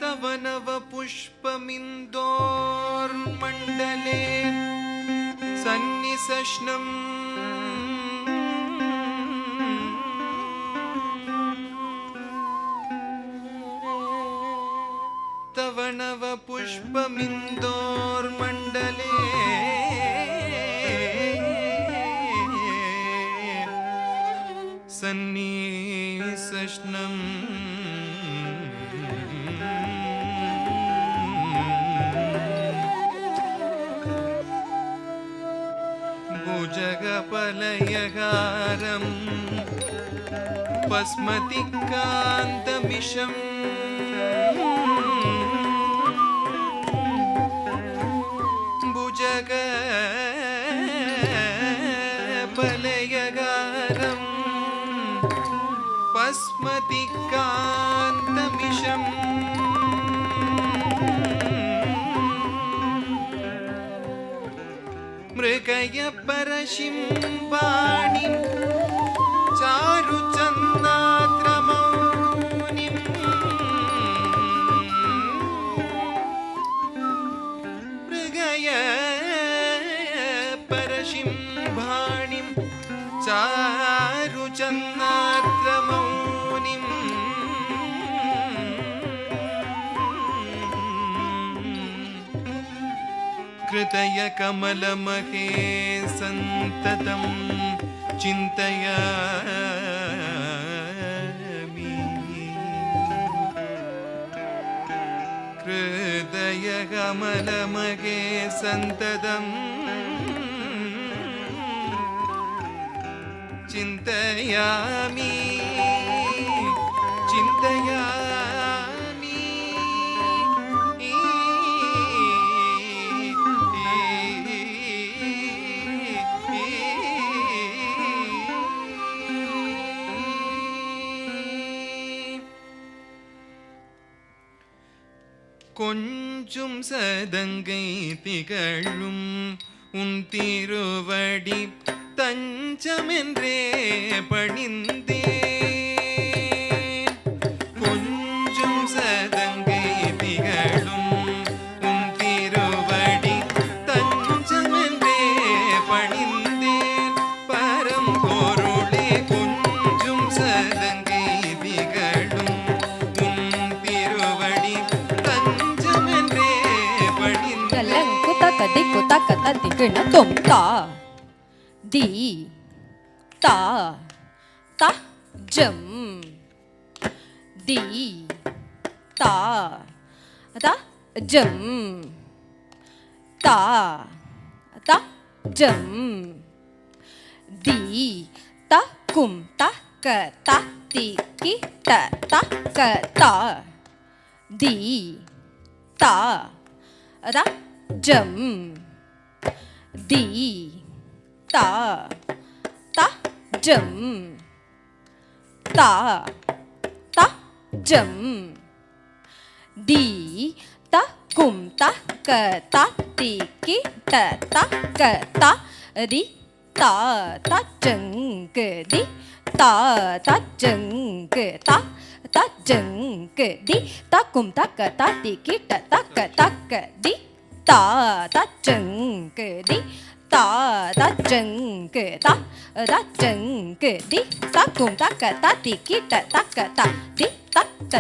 तव नव पुष्पमिन्दोर्मण्डले सन्निसष्णम् तव नव पुष्पमिन्दोर्मण्डले सन्निसष्णम् भुजगपलयगारम् पस्मतिकान्तमिषम् भुजगपलयगारम् पस्मतिकान्तमिषम् मृगय परशिम्बाणिं चारुचन्दाद्रमौनिम् मृगय परशिम्बाणिं चारुचन्दाद्रमौनिम् कृतय कमलमहे सन्ततं चिन्तयामि कृतय कमलमहे सन्ततं चिन्तयामि चिन्तयामि கொஞ்சும் சதங்கை திகழும் உன் திருவடி தஞ்சமென்றே பணிந்தேன் கொஞ்சும் சதங்கை திகழும் உன் திருவடி தஞ்சமென்றே பணிந்தேன் பரம்பொருளே கொஞ்சும் சதங்கை திகழும் உன் திருவடி தஞ்சமென்றே பணிந்தேன் கதி குதா கதா திகண தொம் தா தி தா தா ஜம் தி தா தா ஜம் தா தா ஜம் தி தா கும் தா க தா தி கி ட தா க தா தி தா தா ஜம் தி தா தா ஜம் தா தா ஜம் தி தா கும் தா க தா தி கி ட தா க தா தி தா தா ஜங் தி தா தா ஜங் தா தா ஜங் தி தா கும் தா க தா தி கி ட தா க தி தா தா ஜங் தி தா தா ஜங் தா தா ஜங் தி தா கும் தா க தா தி கி ட தா க தி தா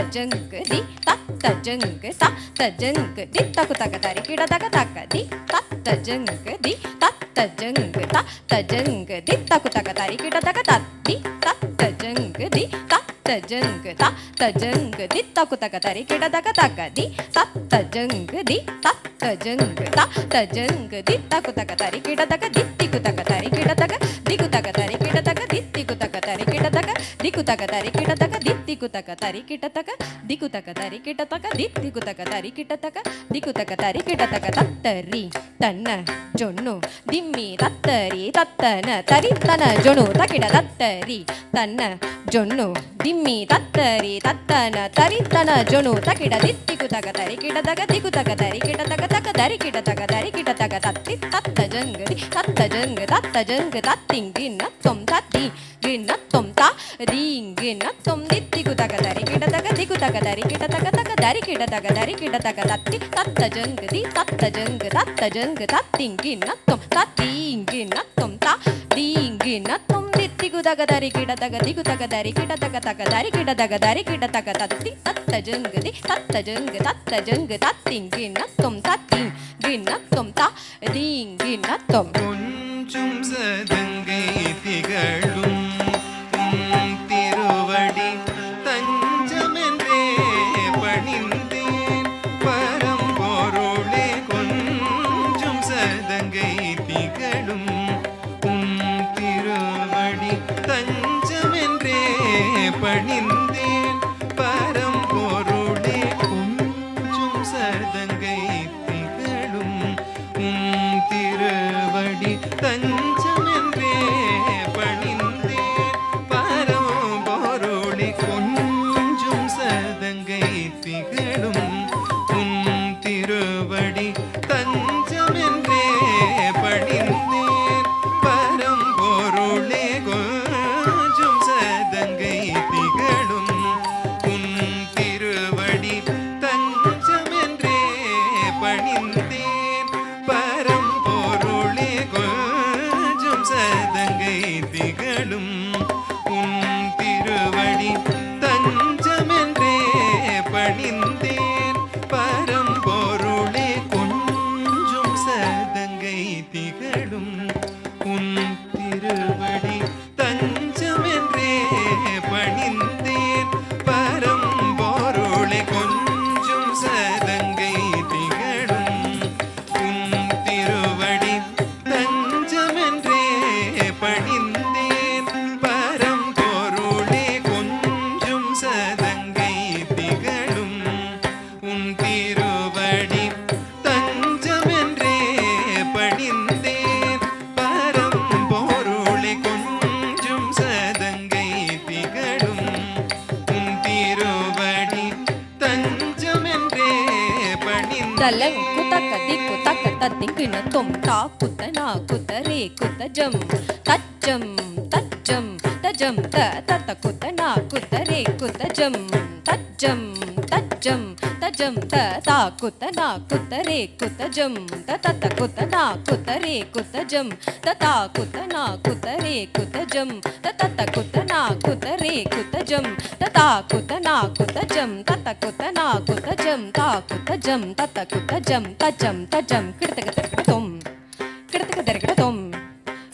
த ஜங் தி தா த ஜங் தா த ஜங் தி தா கு தா க தரி கி ட தா க தி தா த ஜங் தி தா த ஜங் தா த ஜங் தி தா கு தா க தரி கி ட தா க தி தா த ஜங் தி தா த ஜங் தா த ஜங் தி தா கு தா க தரி கி ட தா க தி தா த ஜங் தி தா த ஜங் தா த ஜங் தி தா கு தா க தரி கி ட தா க தி தி கு தா க தரி கி ட தா க தி கு தா க தரி கி ட தா க தி தி கு தா க தரி கி ட தா க தி கு தா க தரி கி ட தா க தி தி கு தா க தரி கி ட தா க தி கு தா க தரி கி ட தா க தி தி கு தா க தரி கி ட தா க தி கு தா க தரி கி ட தா க தತ್ತರಿ ತನ್ನ ಜೊನ್ನು ದಿಮ್ಮಿ ತತ್ತರಿ ತತ್ತನ ತರಿ ತನ ಜೊನು ತಕಿಡ ತತ್ತರಿ ತನ್ನ ಜೊನ್ನು ದಿಮ್ಮಿ ತತ್ತರಿ ತತ್ತನ ತರಿ ತನ ಜೊನು ತಕಿಡ ದಿತ್ತಿಕು ತಗ ತರಿ ಕಿಡ ತಗ ದಿಕು ತಗ ತರಿ ಕಿಡ ತಗ ತಗ ತರಿ ಕಿಡ ತಗ ತರಿ ಕಿಡ ತಗ ತತ್ತಿ ತತ್ತ ಜಂಗದಿ ತತ್ತ ಜಂಗ ತತ್ತಿಂಗಿ ನತ್ತೊಂ ತತ್ತಿ நத்தொம் தா தீங்கு நத்தொம் தித்திகு தக தரி கிட தக திகு தக தரி கிட தக தக தரி கிட தக தரி கிட தக தத்தி தத்த ஜங்கு தி தத்த ஜங்கு தத்த ஜங்கு தத்திங்கு நத்தொம் தத்தீங்கு நத்தொம் தா தீங்கு நத்தொம் தித்திகு தக தரி கிட தக திகு தக தரி கிட தக தக தரி கிட தக தரி கிட தக தத்தி தத்த ஜங்கு தி தத்த ஜங்கு தத்த ஜங்கு தத்திங்கு நத்தொம் தத்திங்கு நத்தொம் தா தீங்கு நத்தொம் கொஞ்சும் சதங்கை திகழும் திருவடி தஞ்சமென்றே பணிந்தேன் பரம்பொருளே கொஞ்சும் சதங்கை திகழும் திருவடி தஞ்சமென்றே பணிந்தேன் பரம்பொருளே கொஞ்சும் சதங்கை திகழும் திருவடி தஞ்சமென்றே பணிந்தேன் பரம்பொருளே கொஞ்சும் சதங்கை திகழும் திருவடி தஞ்சமென்றே பணிந்தேன் பரம்பொருளே கொஞ்சும் சதங்கை திகழும் திருவடி தஞ்சமென்றே பணிந்தேன் பரம்பொருளே கொஞ்சும் சதங்கை திகழும் திருவடி தஞ்சமென்றே பணிந்தேன் பரம்பொருளே கொஞ்சும் சதங்கை திகழும் திருவடி தஞ்சமென்றே பணிந்தேன் பரம்பொருளே கொஞ்சும் சதங்கை திகழும் திருவடி தஞ்சமென்றே பணிந்தேன் பரம்பொருளே கொஞ்சும் சதங்கை திகழும் திருவடி தஞ்சமென்றே பணிந்தேன் பரம்பொருளே கொஞ்சும் சதங்கை திகழும் திருவடி தஞ்சமென்றே பணிந்தேன் தலங் குதக்க திக்கு தக்க தத்திங்கு நத்தொம் தா குத்த நா குத்த ரே குத்த ஜம் தச்சம் தச்சம் தஜம் த தத்த குத்த நா குத்த ரே குத்த ஜம் தச்சம் தச்சம் தஜம் த தா குத்த நா குத்த ரே குத்த ஜம் த தத்த குத்த நா குத்த ரே குத்த ஜம் த தா குத்த நா குத்த ரே குத்த ஜம் த தத்த குத்த நா குத்த ரே குத்த ஜம் த தா குத்த நா குத்த ஜம் தத்த குத்த நா குத்த ஜம் தா குத்த ஜம் தத்த குத்த ஜம் தஜம் தஜம் கிடத்தக தரிகிடதொம் கிடத்தக தரிகிடதொம்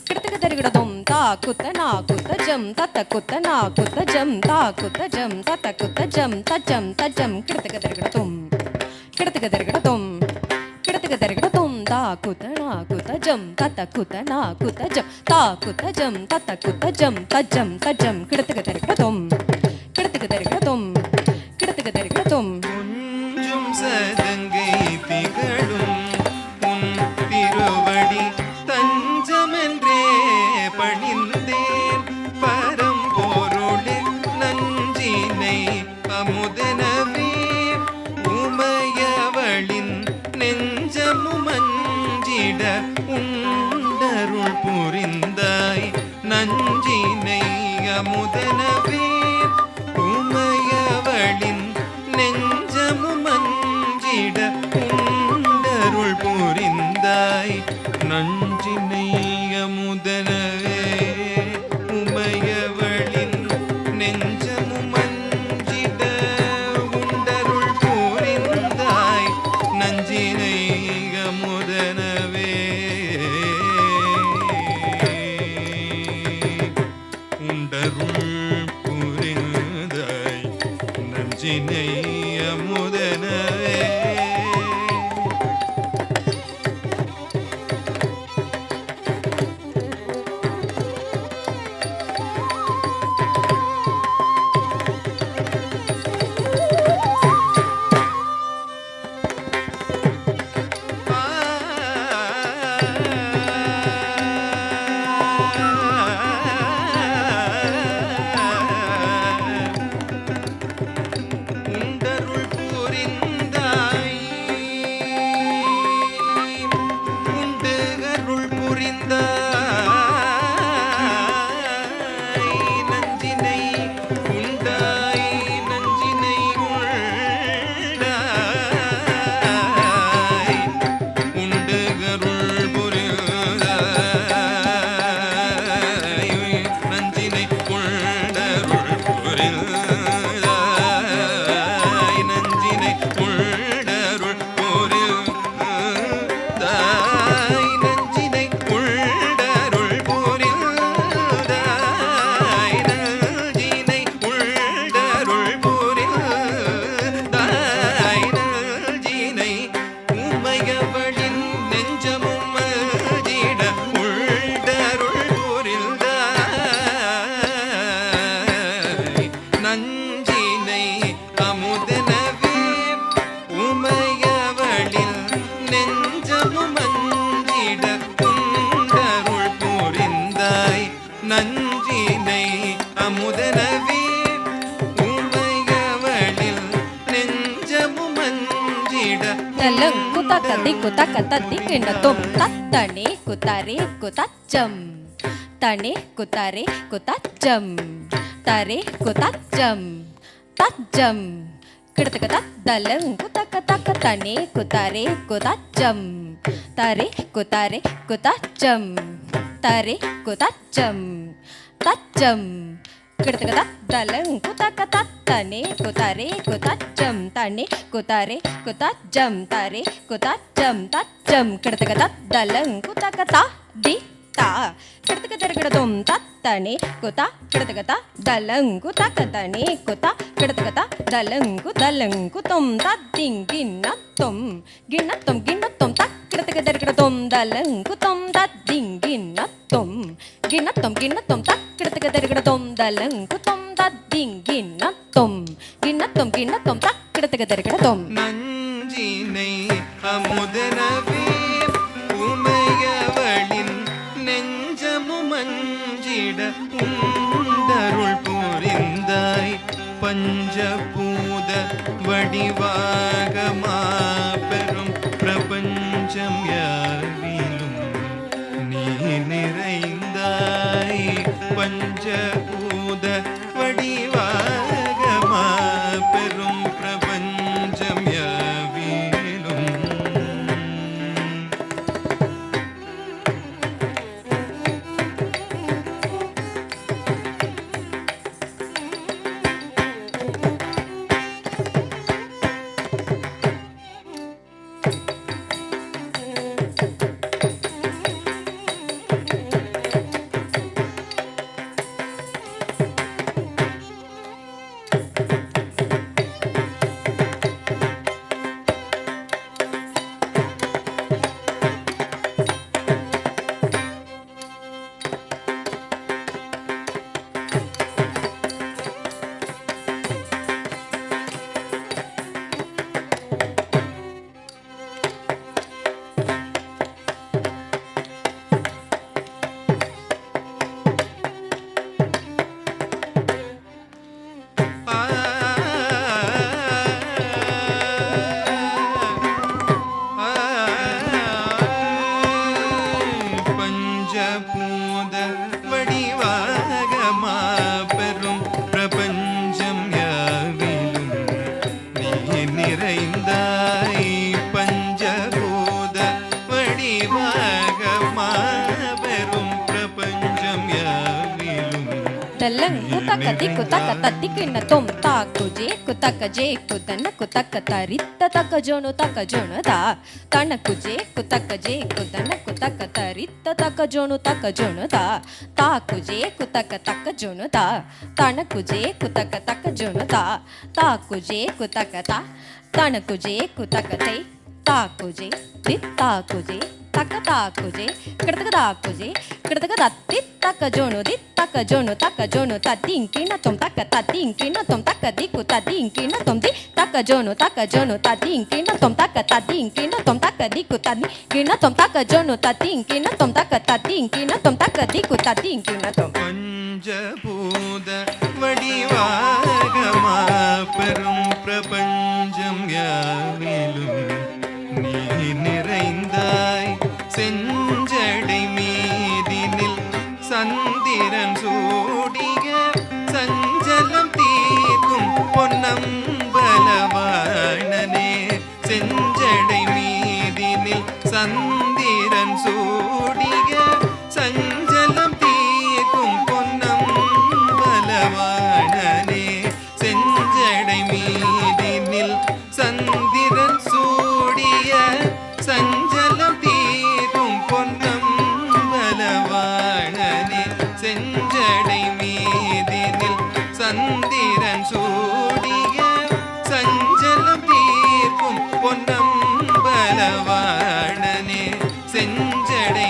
கிடத்தக தரிகிடதொம் தா குத்த நா குத்த ஜம் தத்த குத்த நா குத்த ஜம் தா குத்த ஜம் தத்த குத்த ஜம் தஜம் தஜம் கிடத்தக தரிகிடதொம் கிடத்தக தரிகிடதொம் கிடத்தக தரிகிடதொம் தா குத்த நா குத்த ஜம் தத்த குத்த நா குத்த ஜம் தா குத்த ஜம் தத்த குத்த ஜம் தஜம் தஜம் கிடத்தக தரிகிடதொம் கிடத்தக தரிகிடதொம் கிடத்தக தரிகிடதொம் கொஞ்சும் சதங்கை திகழும் திருவடி தஞ்சமென்றே பணிந்தேன் பரம்பொருளே நஞ்சினை அமுதனவே உமையவளின் நெஞ்சமும் அஞ்சிட உண்டருள் புரிந்தாய் நஞ்சினை அமுதனவே உமையவளின் நெஞ்சமும் அஞ்சிட உண்டருள் புரிந்தாய் நஞ்சினை அமுதனவே உமையவளின் நெஞ்சமும் அஞ்சிட உண்டருள் புரிந்தாய் நஞ்சினை அமுதனவே உண்டருள் புரிந்தாய் நஞ்சினை அமுதனவே உமையவளில் நெஞ்சமும் அஞ்சிட உண்டருள் புரிந்தாய் நஞ்சினை அமுதனவே உமையவளில் நெஞ்சமும் அஞ்சிட தலங்கு தக்கதி குத்தக்கத்தி கிண்ணத்தும் தத்தனே குத்தரே குத்தச்சம் தனே குத்தரே குத்தச்சம் தரே குத்தச்சம் தச்சம் கிடத்துக்க தலங்கு தக்க தனே குத்தரே குத்தச்சம் தரே குத்தச்சம் தரே குத்தச்சம் தச்சம் கிடத்துக்க தலங்கு தக்க தனே குத்தரே குத்தச்சம் தனே குத்தரே குத்தச்சம் தரே குத்தச்சம் தச்சம் கிடத்துக்க தலங்கு தக்க தி தா கிடத்துக்க தருகிடதும் தத்தனே குத்தா கிடத்துக்க தலங்கு தக்க தனே குத்தா கிடத்துக்க தலங்கு தொம் தத்திங்கிண்ணத்தும் கிண்ணத்தும் கிண்ணத்தும் தக்கிடத்துக்க தருகிடதும் தலங்கு தொம் தத்திங்கிண்ணத்தும் கிண்ணத்தும் கிண்ணத்தும் தக்கிடத்துக்க தருகிடதும் தலங்கு தொம் தத்திங்கிண்ணத்தும் கிண்ணத்தும் கிண்ணத்தும் தக்கிடத்துக்க தருகிடதும் நஞ்சினை அமுதனவே உமையவளின் நெஞ்சமும் அஞ்சிட உண்டருள் புரிந்தாய் பஞ்சபூத வடிவாக மாபெரும் பிரபஞ்சம் யாவிலும் நீ நிறைந்தாய் பஞ்சபூத வடிவாக மாபெரும் பிரபஞ்சம் யாவிலும் பஞ்சபூத வடிவாக மாபெரும் பிரபஞ்சம் யாவிலும் நீ நிறைந்தாய் பஞ்சபூத வடிவாக மாபெரும் பிரபஞ்சம் யாவிலும் தலங்கு தக்கதி குத்தக்கத்தி கிண்ணத்தும் தாக்குஜே குத்தக்கஜே குத்தன குத்தக்க தரித்த தக்க ஜோனு தா தனக்குஜே குத்தக்கஜே குத்தன குத்தக்க தரித்த தக்க ஜோனு தா தாக்குஜே குத்தக்க தக்க ஜோனு தா தனக்குஜே குத்தக்க தக்க ஜோனு தா தாக்குஜே குத்தக்க தா தனக்குஜே குத்தக்க தை தாக்குஜே தித்தாக்குஜே தக்க தாக்குஜே கிடத்துக்க தாக்குஜே கிடத்துக்க தத்தி தக்க ஜோனு தத்திங்கிணத்தும் தக்க தத்திங்கிணத்தும் தக்க திக்கு தத்திங்கிணத்தும் தி தக்க ஜோனு தத்திங்கிணத்தும் தக்க தத்திங்கிணத்தும் தக்க திக்கு தத்திங்கிணத்தும் தக்க ஜோனு தத்திங்கிணத்தும் தக்க தத்திங்கிணத்தும் தக்க திக்கு தத்திங்கிணத்தும் பஞ்சபூத வடிவாக மாபெரும் பிரபஞ்சம் யாவிலும் நீ நிறைந்தாய் செஞ்சடை மீதினில் சந்திரன் சூடிய சஞ்சலம் தீர்க்கும் பொன்னம்பலவாணனே செஞ்சடை மீதினில் சந்திரன் சூடிய சஞ்சலம் தீர்க்கும் பொன்னம்பலவாணனே செஞ்சடை மீதினில் சந்திரன் சூடிய சஞ்சலம் தீரும் பொன்னம்பலவாணனே செஞ்சடை மீதினில் சந்திரன் சூடிய சஞ்சலம் தீர்க்கும் பொன்னம்பலவாணனே செஞ்சடை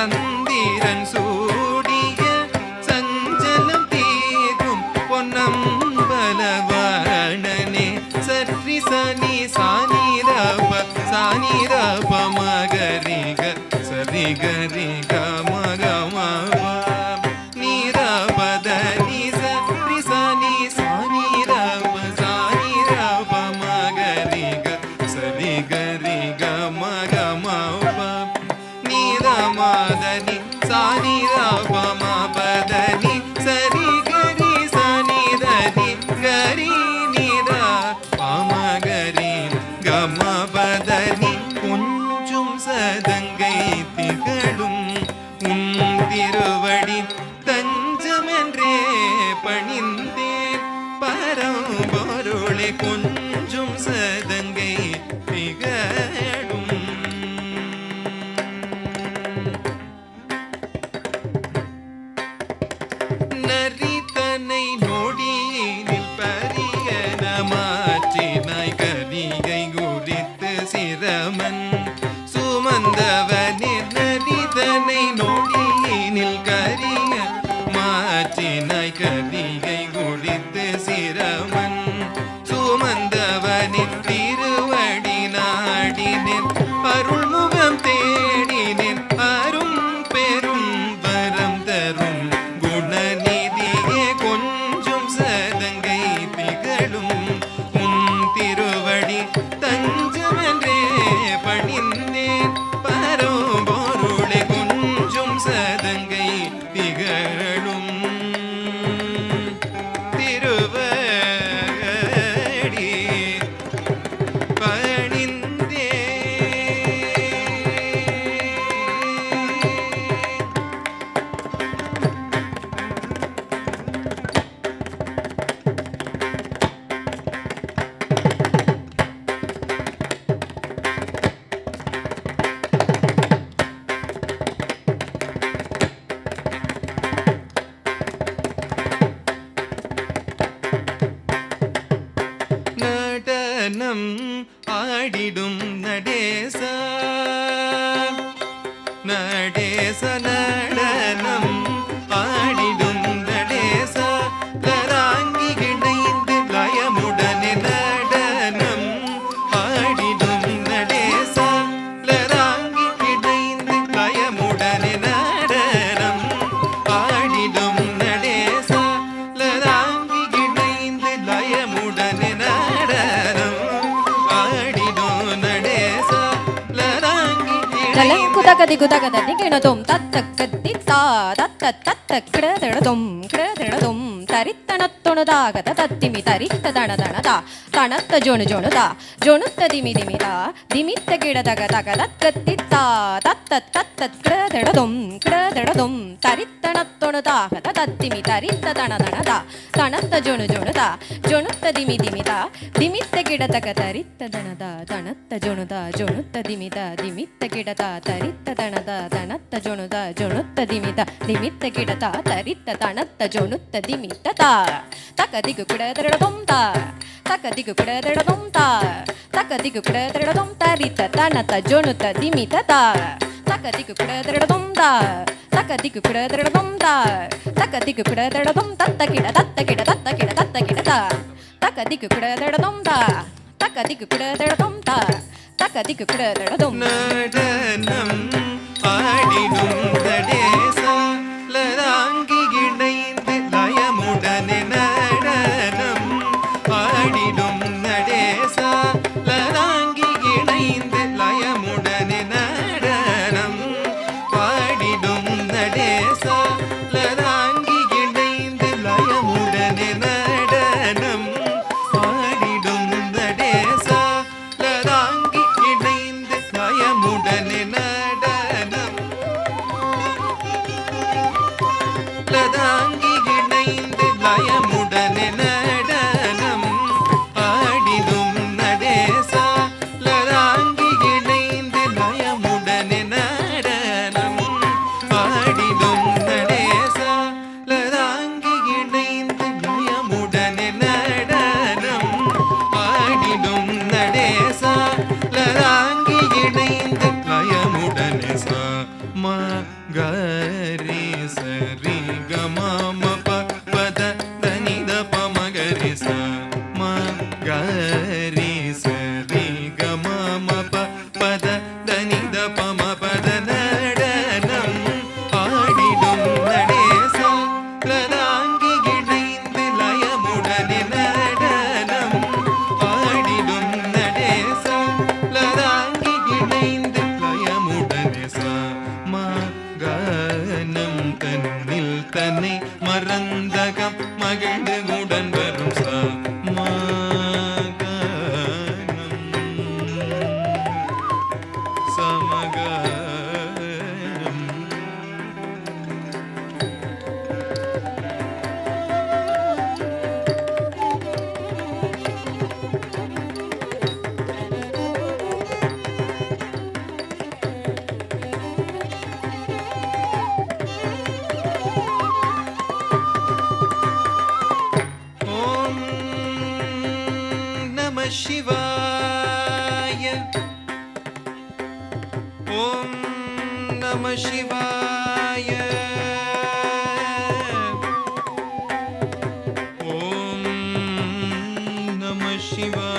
சந்திரன் சூடிய சஞ்சலம் தீரும் பொன்னம்பலவாணனே சற்றி சனி சானிரப சானிரப மகரிக சரிகரிக மகம நீரபத நிச ரிசனி சானிரப சானிரப மகரிக சரிகரிக மகம நீரமதனி சானிரப மபதனி சரிகரி சனிதனி கரி நிர பமகரி கமபதனி கொஞ்சும் சதங்கை திகழும் உன் திருவடி தஞ்சமென்றே பணிந்தேன் பரம்பொருளை கொஞ்சும் சதங்கை திகழும் நரித்தனை நொடியினில் பரியன மாற்றினாய் கரிகை குறித்து சிரமன் சுமந்தவனே நரிதனை நொடியினில் கரிய மாற்றினாய் கரிகை குறித்து சிரமன் சுமந்தவனின் திருவடி நாடினேன் அருள்முகம் தேடினேன் அரும் பெரும் வரம் தரும் குணநிதியே கொஞ்சும் சதங்கை திகழும் உன் திருவடி தஞ்சமென்றே பணிந்தேன் பரம்பொருளை கொஞ்சும் சதங்கை திகழும் திருவடி பணிந்தே நடனம் ஆடிடும் நடேச நடேச நடனம் ஆடிடும் நடேச லராங்கி இணைந்து லயமுடனே நடனம் ஆடிடும் நடேச லராங்கி இணைந்து லயமுடனே நடனம் ஆடிடும் நடேச லராங்கி இணைந்து லயமுடனே நடனம் ஆடிடும் நடேச லராங்கி குதகதி குதகதி கிணதும் தத்தக்கத்தி தா தத்த தத்த கிடதிடதும் கிடதிடதும் தரித்தனத்தொணுதாகத தத்திமி தரித்த தனதனதா தனத்த ஜொணு ஜொணுதா ஜொணுத்த திமி திமிதா திமித்த கிடதக தக தக்கத்தி தா தத்த தத்த கிடதிடதும் கிடதிடதும் தரித்தனத்தொணுதாகத தத்திமி தரித்த தனதனதா தனத்த ஜொணு ஜொணுதா ஜொணுத்த திமி திமிதா திமித்த கிடதக தரித்த தனதா தனத்த ஜொணுதா ஜொணுத்த திமிதா திமித்த கிடதா தரித்த தனதா தனத்த ஜொணுதா ஜொணுத்த திமிதா திமித்த கிடதா தரித்த தனத்த ஜொணுத்த திமித்த தா தக்கதிக்கு குடதிடதும் தா தக்கதிக்கு குடதிடதும் தா தக்கதிக்கு குடதிடதும் தரித்த தனத்த ஜொணுத்த திமித தா தக்கதிக்கு குடதிடதும் தா தக்கதிக்கு குடதிடதும் தா தக்கதிக்கு குடதிடதும் தத்த கிட தத்த கிட தத்த கிட தத்த கிட தா தக்கதிக்கு குடதிடதும் தா தக்கதிக்கு குடதிடதும் தா தக்கதிக்கு குடதிடதும் நடனம் ஆடிடும் நடேச லராங்கி இணைந்து லயமுடனே நடனம் ஆடிடும் நடேச லராங்கி இணைந்து லயமுடனே நடனம் ஆடிடும் நடேச லராங்கி இணைந்து லயமுடனே நடனம் ஆடிடும் நடேச லராங்கி இணைந்து லயமுடனே நடனம் ma ga re sa re ga ma ma pa pa da da ni da pa ma ga re sa ma ga re sa re ga ma ma pa pa da da ni da pa ma pa da nadanam ஆடிடும் நடேசா லதாங்கி இணைந்து லயமுடனே நடனம் ஆடிடும் நடேசா லதாங்கி இணைந்து லயமுடனே சமாகனம் தன்னில் தன்னை மறந்தகம் மகிழ்ந்து உடன் வரும் சமகனம் शिवाय ओम नमः शिवाय ओम नमः शिवाय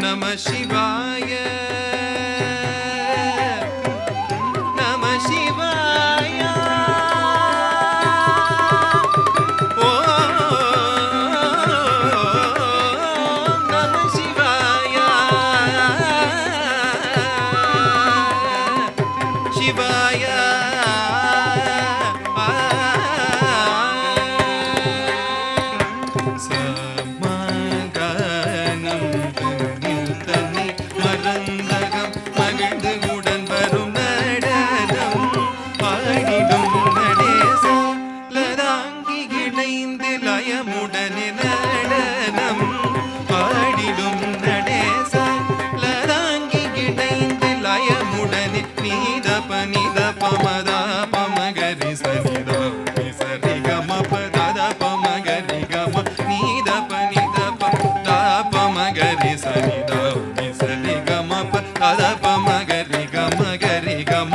नमः शिवाय नमः शिवाय ओम नमः शिवाय शिवाय சமகனம் தன்னில் தன்னை மறந்தகம் மகிழ்ந்து உடன் வரும் நடனம் ஆடிடும் நடேசா லதாங்கி இணைந்து லயமுடனே நடனம் ஆடிடும் நடேசா லதாங்கி இணைந்து லயமுடனே நீத பனித பமதா பமகரி சனிதா சரி கம பதத பமகரி கம நீத பனித பதா பமகரி சனிதா சரி கம பதத பமகரி கம கரி கம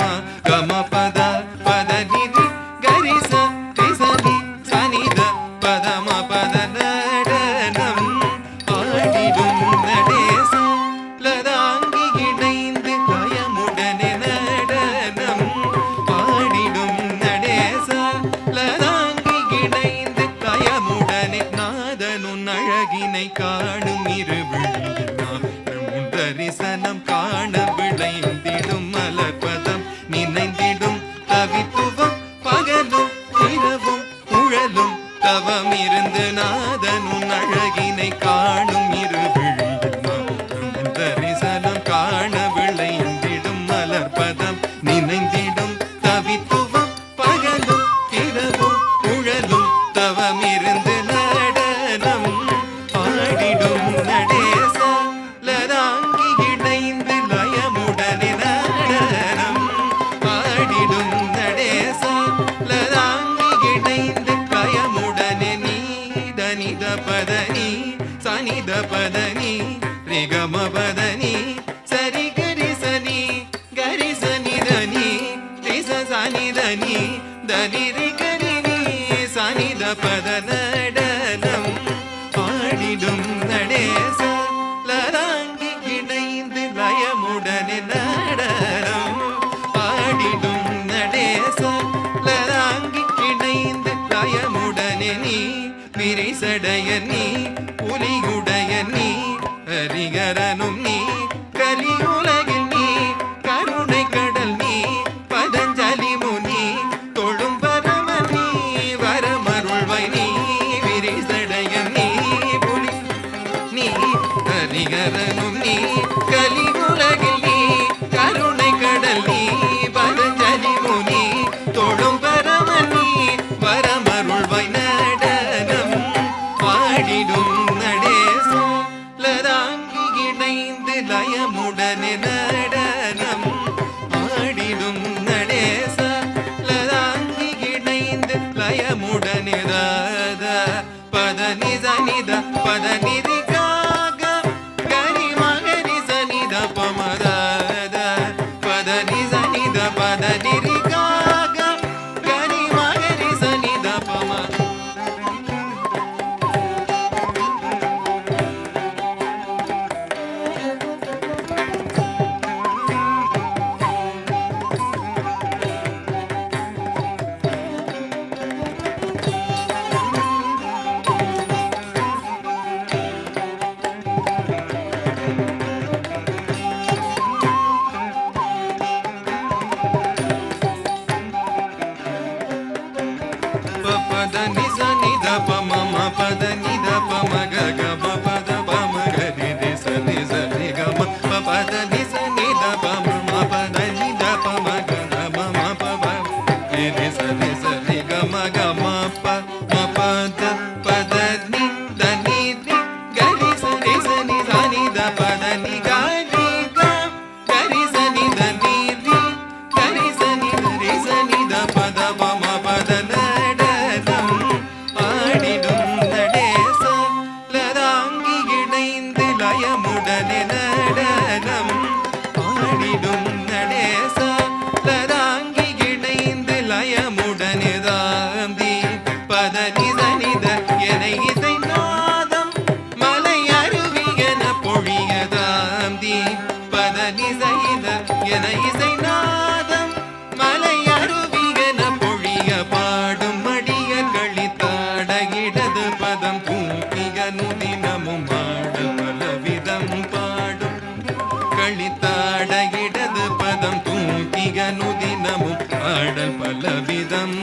கம பத பத நிதி கரி சரி சனித பதம பத நடனம் ஆடிடும் நடேசா லதாங்கி இணைந்து லயமுடனே நடனம் ஆடிடும் நடேசா லதாங்கி இணைந்து லயமுடனே நாதனுன் அழகினை காணும் இருவிழியில் நாளும் தரிசனம் காண விளைந்திடும் மலர்பதம் நினைந்திடும் தவித்துவம் பகலும் இரவும் உழலும் தவம் இருந்து நாதனுன் அழகினை காணும் இருவிழியில் நாளும் தரிசனம் காண விளைந்திடும் மலர்பதம் நினைந்திடும் தவித்துவம் பகலும் இரவும் உழலும் தவம் இருந்து நடனம் ஆடிடும் நடேசா லதாங்கி இணைந்து லயமுடனே நடனம் ஆடிடும் நடேசா லதாங்கி இணைந்து லயமுடனே நீத நித பதனி சனித பதனி ரிகம பதனி சரி கரி சனி கரி சனி தனி ரிச சனி தனி தனி ரி கரி நீ சனித பத நடனம் ஆடிடும் நடேசா லதாங்கி இணைந்து லயமுடனே நடனம் ஆடிடும் நடேசா லதாங்கி இணைந்து லயமுடனே நீ விரிசடைய நீ புலியுடைய நீ ஹரிகரனும் நீ கலியுலகில் நீ கருணை கடல் நீ பதஞ்சலி முனி தொழும் பரமன் நீ வரமருள்வாய் நீ விரிசடைய நீ புலி நீ ஹரிகரனும் நீ கலியுலகில் நீ கருணை கடல் நீ பதஞ்சலி முனி தொழும் பரமன் நீ வரமருள்வாய் நடனம் பாடிடும் நடேசம் லதாங்கி இணைந்து லயமுடனே நடனம் ஆடிடும் நடேச லதாங்கி இணைந்து லயமுடனே தாத பத நித நித பத நிதி காக கரி மகரி சனித பமதாத பத நித நித பத நிரி காக கரி மகரி சனித பம பத நிச நித பம ம பத நித பம க க ப பத பம க ரி ரி ச ரி ச ரி க ம ப பத நிச நித பம ம பத நித பம க க ம ம ப ப ரி ரி ச ரி க ம க ம ப ம பத பத நி த நி ரி க ரி ச நி த பத நி க ரி க க ரி ச நி த நி ரி க ரி ச நி த ரி ச நி த பத ப ம பத நடனம் ஆடிடும் நடேச லதாங்கி இணைந்து லயமுடனே நடனம் ஆடிடும் நடேச லதாங்கி இணைந்து லயமுடனே தாந்தி பத நித நித என இசை நாதம் மலை அருவி என பொழிய தாந்தி பத நித இத என இசை நாதம் மலை அருவி என பொழிய பாடும் மடிய கழித்தாட இடது பதம் தூக்கிய நுதினமும் ஆட பலவிதம் பாடும் கழித்தாட இடது பதம் தூக்கிய நுதினமும் ஆடல் பலவிதம்